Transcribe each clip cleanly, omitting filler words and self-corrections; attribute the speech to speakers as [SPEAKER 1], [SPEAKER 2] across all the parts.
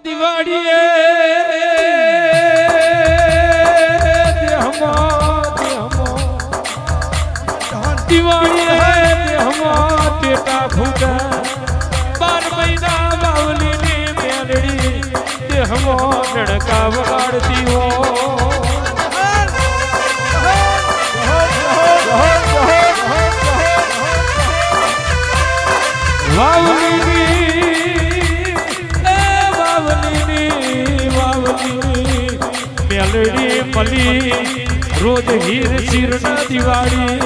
[SPEAKER 1] દિવાળીએ દિવાળી ટેટા ફૂટા 12 મહિના બાવલી ની મેલડી દેહમો નડકા વગાડતી હો મેલડી મલી રોજ હીર ચીરના દિવાળી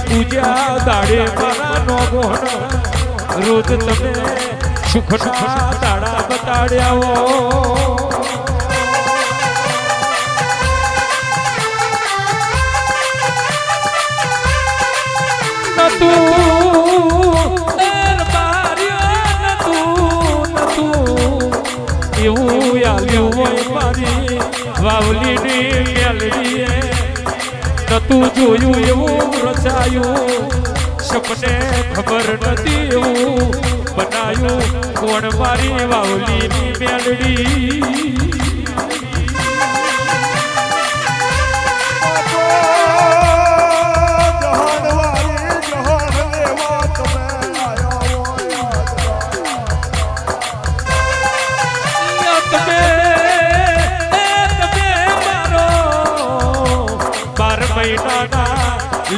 [SPEAKER 1] પૂજા દાડે મારા નો ગોહણ રોજ તમે સુખના દાડા બતાડ્યા એવું આવ્યું હોય મારી વાવલી ની મેલડીએ નતું જોયું એવું રચાયું સપને ખબર નથી એવું બનાયું કોણ મારી વાવલી ની મેલડી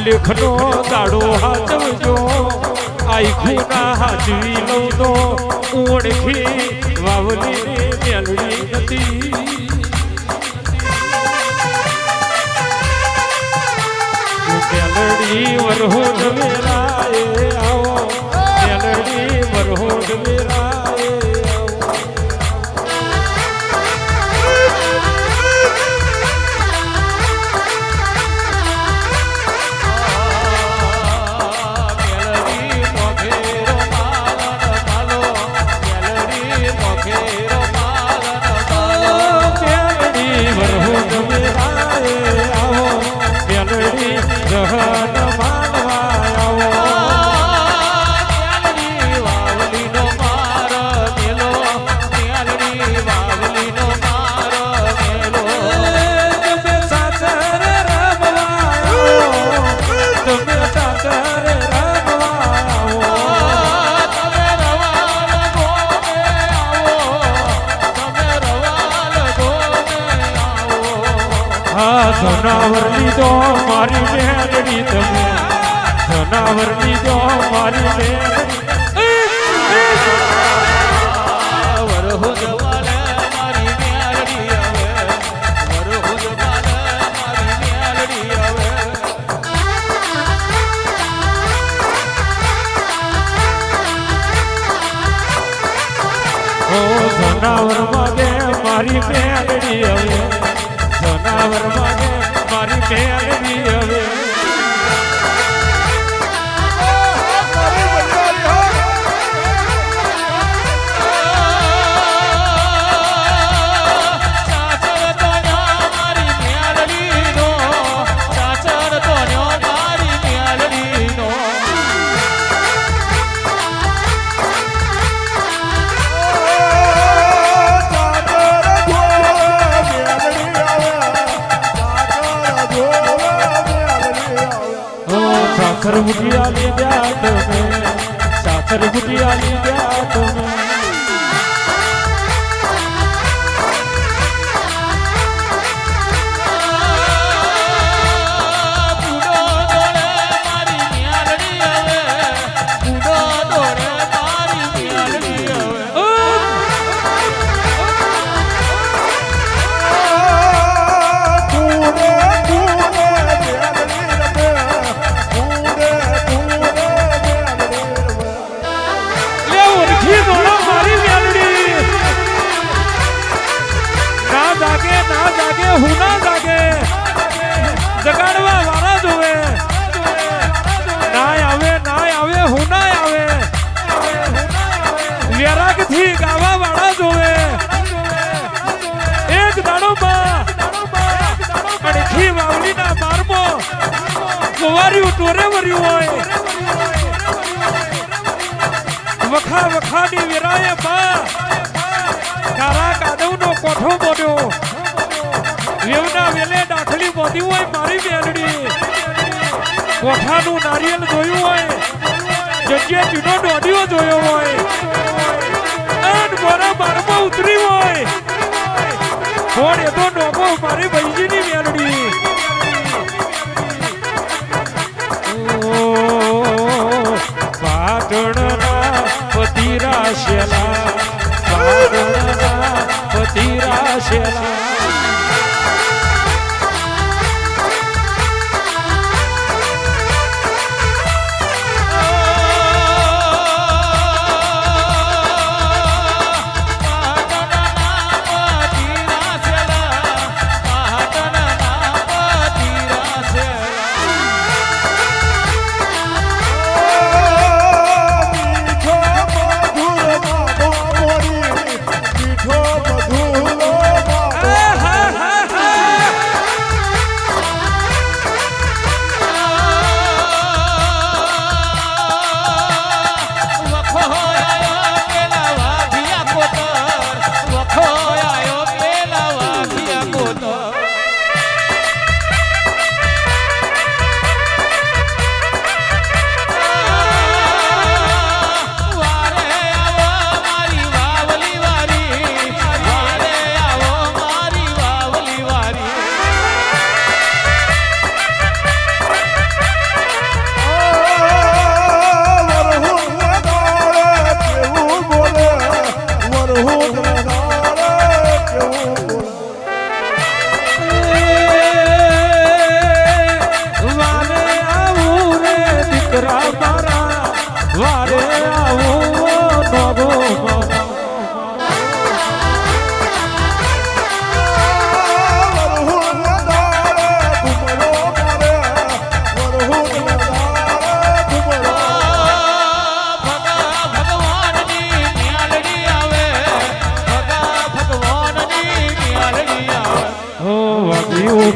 [SPEAKER 1] લેખનો દાડો હાચવજો આઈખુના હાચવી લઉં તો ઓળખી વાવલી મેલડી નથી મેલડી વરહોડ વેરાએ આવો મેલડી વરહોડ વેરાએ જનાવર લીધો મારી મેલડી તમે જનાવર લીધો મારી મેલડી વરહુ જવાલે મારી મેલડી આવે વરહુ જવાલે મારી મેલડી આવે ઓ જનાવર માગે મારી મેલડી આવે જનાવર માગે મારી મેલડી હવે સાસર બુટિયા લીધા તમે સાસર બુટિયા લીધા તમે હું ના જાગે જગાડવા વાળા જોવે ના આવે હું ના આવે વેરાગ થી ગાવા વાળા જોવે એક દાડો માં અડધી વાવલી ના બારમો કુંવાર્યું ટોરે વર્યું હોય વખા વખાની વેરાએ બા કારા કોઠો બોલ્યો વેવના વેલે દાખલી બોધી હોય મારી મેલડી કોઠાનું નારિયેલ જોયું હોય જગ્યા ચીનો દોડ્યો જોયો હોય અને મારા બારમાં ઉતરી હોય કોણ એ તો ડોકો મારી ભાઈજીની મેલડી પાટણના પતિરા શેલા પાટણના પતિરા શેલા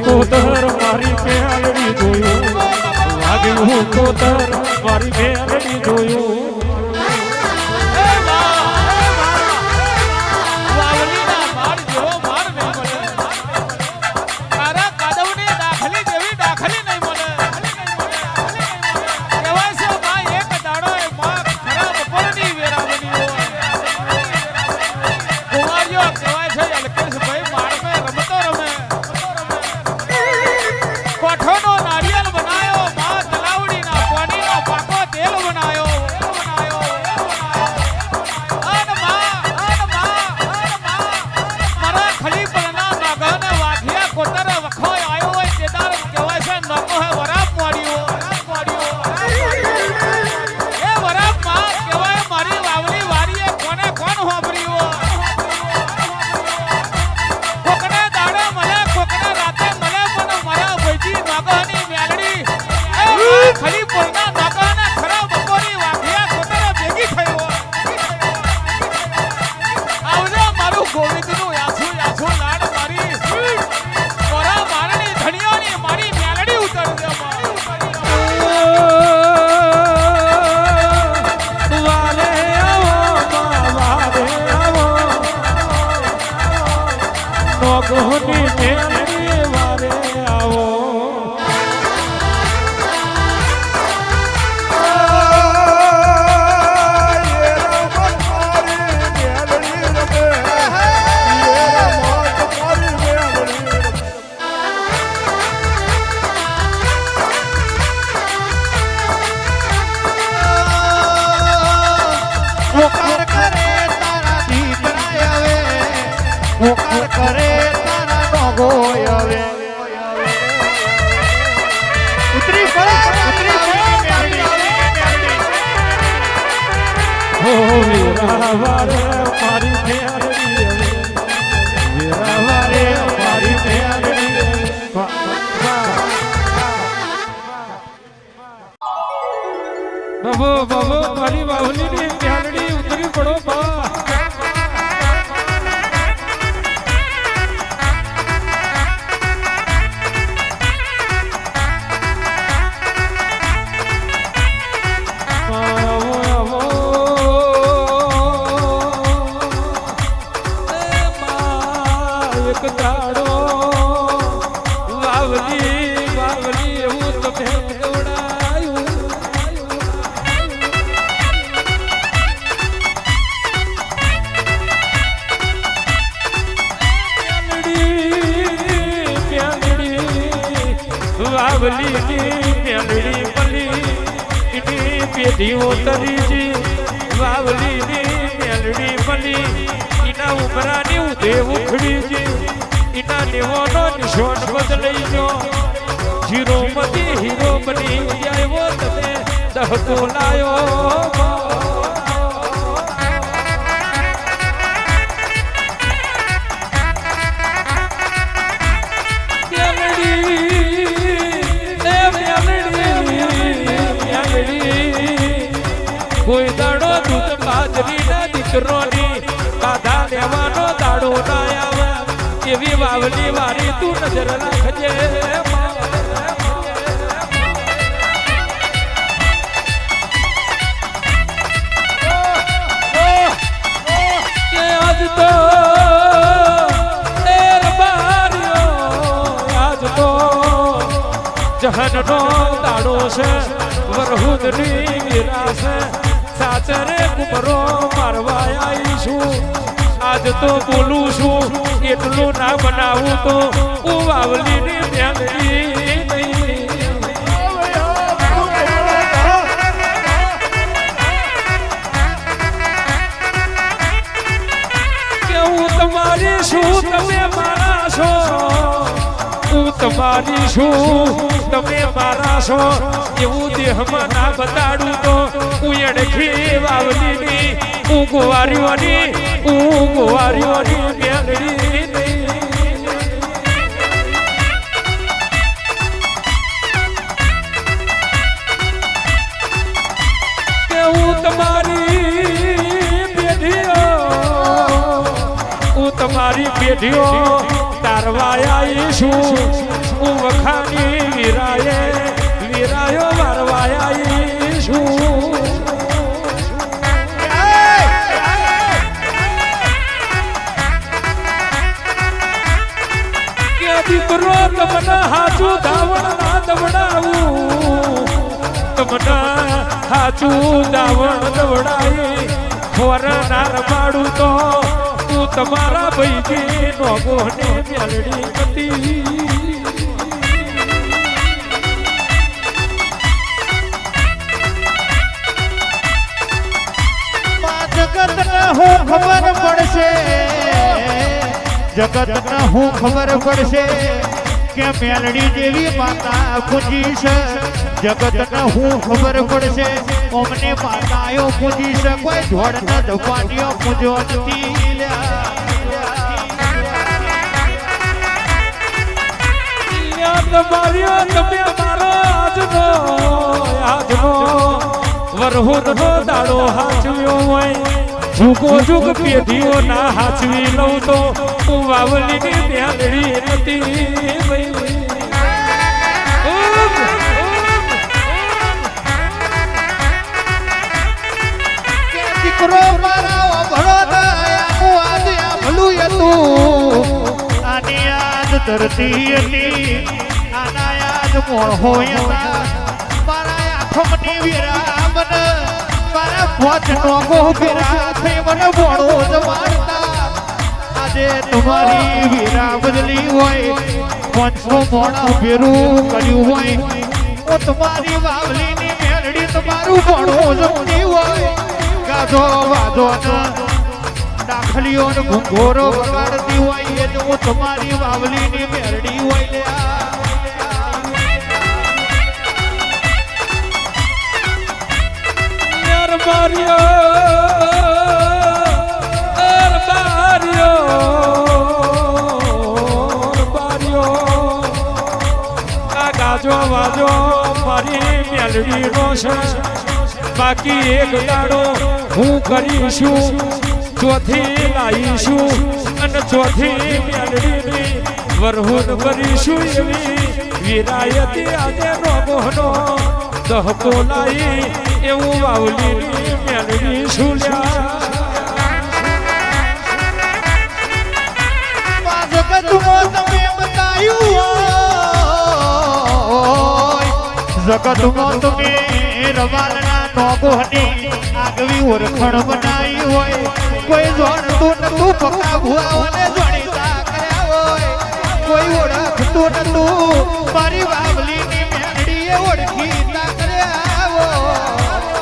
[SPEAKER 1] કોતર મારી મેલડી જોયું વાગ્યું કોતર મારી મેલડી જોયું બાબો બાબો મારી બાहुलीની મેલડી ઉતરી પડો બા પેઢીઓ તરીજી વાવલીની મેલડી મળી એના ઉમરાની ઉધે ઉખડીજી એના નેવાનો નિશાન બદલાઈ ગયો જીરો મતી હીરો બની આવ્યો તમે દહકો લાયો કોઈ દાડો દૂધ બાજરી ના દીકરોની કાધા લેવાનો દાડો ના આવે એવી વાવલી વારી તું નજર રાખજે કે આજ તો આજ તો જહનનો દાડો છે વરહુદની વિરાસ સાચરે કુમરો મારવા આવીશું આજ તો બોલું છું એટલું ના બનાવું તો હું વાવલીની મેલડી કે હું તમારી શું તમે મારા છો હું તમારી શું તમે મારા છો એવું દેહમાં ના બતાડું તો હું અડખી વાવલીની હું ગોવારીઓની મેલડી કે હું તમારી પેઢીઓ તારવા આવીશું હું વખાની વીરાયો વારવા આવીશું કે દીકરો તમને હાચું ધાવણ ના દવડાવું તમને હાચું ધાવણ દવડાવી ખોર ના રમાડું તો તું તમારા ભાઈજી નોગોને મેલડી હતી
[SPEAKER 2] હું ખબર પડશે જગતને હું ખબર પડશે કે મેલડી જેવી માતા પૂજી છે જગતને હું ખબર પડશે અમને માતાઓ પૂજી છે કોઈ ધોળ ન ધપાટીઓ પૂજો નથી
[SPEAKER 1] તમે મારો આજનો વરહુદનો દાડો હાચવ્યો હોય જુગ પેઢીઓ ના હાચવી લઉં તો હું વાવલીની મેલડી નથી
[SPEAKER 2] દીકરો મારા ભળો હું આજ ભલું હતું આની યાદ ધરતી હતી આના યાદ મોણ હોય મારા આંખોની વિરામન મારા પોચ નોગો વિરા થઈ મને મોણો જમાડતા આજે તમારી વિરા બદલી હોય પોચનો મોણો ભેરું કર્યું હોય હું તમારી વાવલીની મેલડી તમારું મોણો જમતી હોય ગાધો વાધો દાખલીઓ ને ઘુંઘોરો વગાડતી હોય એ તો હું તમારી વાવલીની મેલડી હોય
[SPEAKER 1] ગાજો વાજો મારી મેલડી નો છે બાકી એક દાડો હું કરીશું ચોથી લાવીશું અને ચોથી મેલડીની વરહુદ કરીશું એવી વિરાયતી આજે નોગોનો દહકો લાવી એવું વાવલીની મેલડી સુલ્યા
[SPEAKER 2] જગતમાં તમે રવાલના નોગોની આગવી ઓળખણ બનાવી હોય કોઈ જોડતું નતું પકા ભુવાઓને જોડીતા કર્યા હોય કોઈ ઓળખતું નતું મારી વાવલીની મેલડીએ ઓળખીતા કર્યા હોય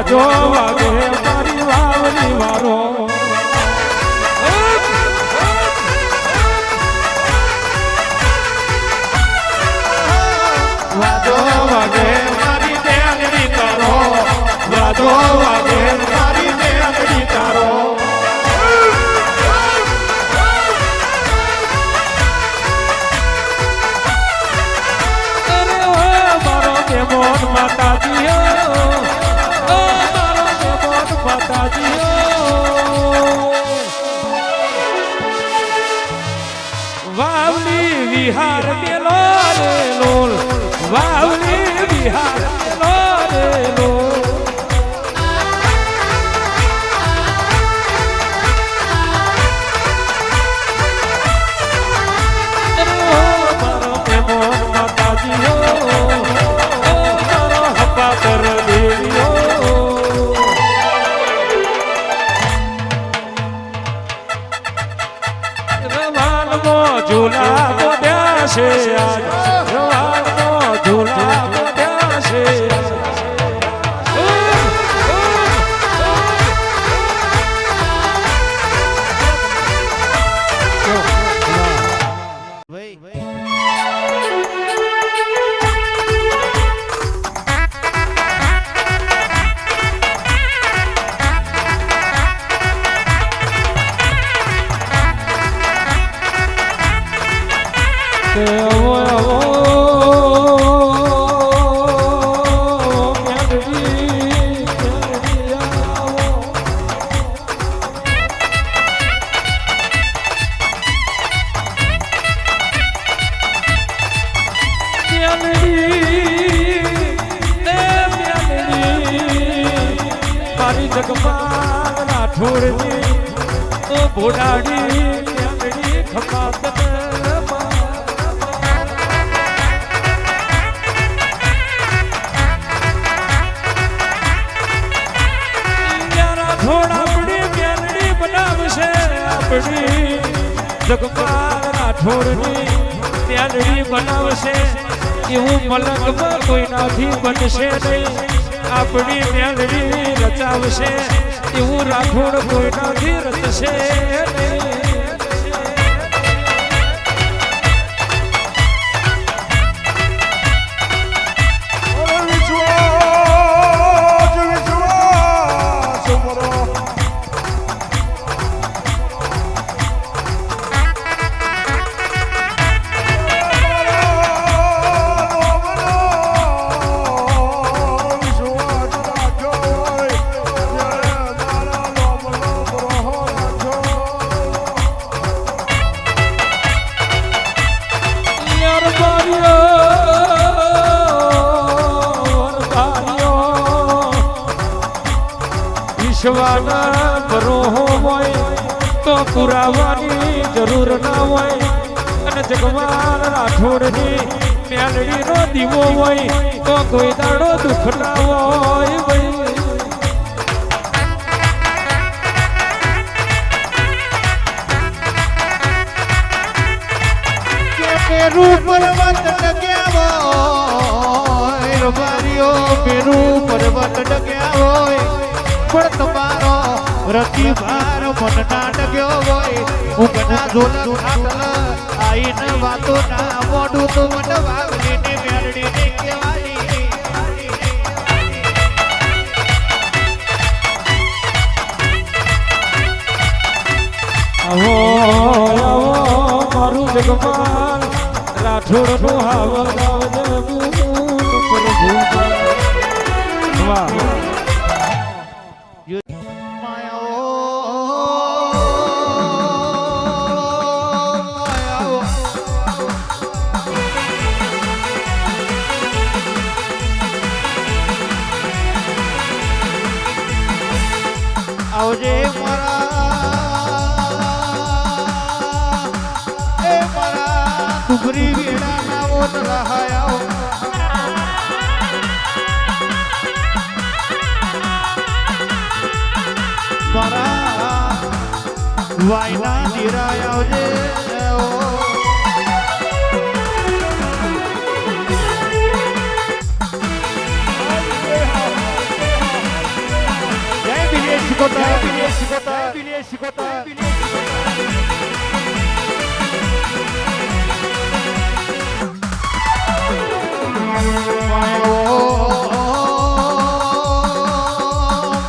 [SPEAKER 1] વાજો વાગે મારી વાવની વારો
[SPEAKER 2] વાજો વાગે મારી બેનડી તારો વાજો વાગે મારી બેનડી તારો
[SPEAKER 1] મોન માતાજી ઓ મારો મોન માતાજી વાવલી વિહાર મેલો રે લોલ વાવલી વિહાર મેલો રે લોલ મારો મોન માતાજી ઝૂલા બોધ્યા છે રવાનો ઝૂલા બોધ્યા છે મારી જગમાં રાઠોડની તો ભોડાડી મેલડી ખપાત રાઠોડ આપણી મેલડી બનાવશે આપણી જગમાં રાઠોડની મેલડી બનાવશે એવું મલકમાં કોઈનાથી બનશે નહીં આપણી મેલડી રચાવશે એવું રાઠોડ કોઈનાથી રચશે નહીં વિશ્વાના ભરોહો હોય તો પુરાવાની જરૂર ના હોય અને જગવાન રાઠોડની મેલડીનો દીવો હોય તો કોઈ દાડો દુઃખ ના હોય ભાઈ
[SPEAKER 2] રૂપ પર્વત ડગ્યા હોય બારીઓ પેરું પર્વત ડગ્યા હોય પણ તમારો રતિ ભાર મન ના ડગ્યો હોય ઉગના ઝોલા ખાટલ આઈને વાતો ના મોઢું તો મન વાવલી ને મેરડી ને કેવાય
[SPEAKER 1] આવો આવો મારું જગમાન રાઠોડ નું હાવ વાહ
[SPEAKER 2] આવજે મારા કુબરી વેડા ના ઓત રહાયો મારા વાયના દીરાય આવજે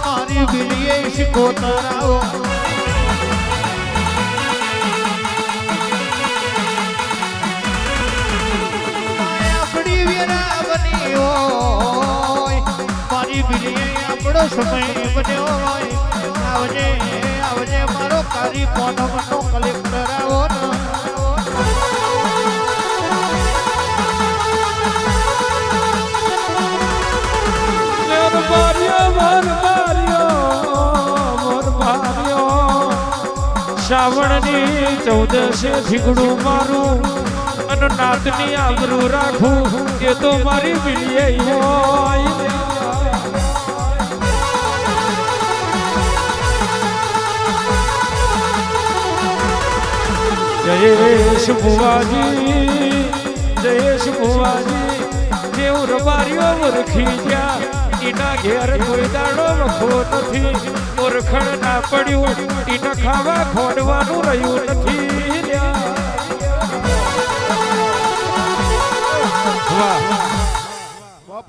[SPEAKER 2] મારી બિલીએ શિકોતરાઓ આપણી વેરા બની હોય મારી બિલીએ આપણો સમય બન્યો હોય આવજે આવજે મારો કારી કોનમનો કલેક્ટર આવો
[SPEAKER 1] શ્રાવણની 14 ઠીકડું મારું અને નાતની આબરૂ રાખું એ તો મારી બિલીએ હોય જયેશ બુવાજી જયેશ બુવાજી કેવું રબારીઓ વરખી ગયા એના ઘેર કોઈ દાડો વખો નથી ઓરખણ ના પડ્યું એને ખાવા ખોડવાનું રહ્યું નથી વાહ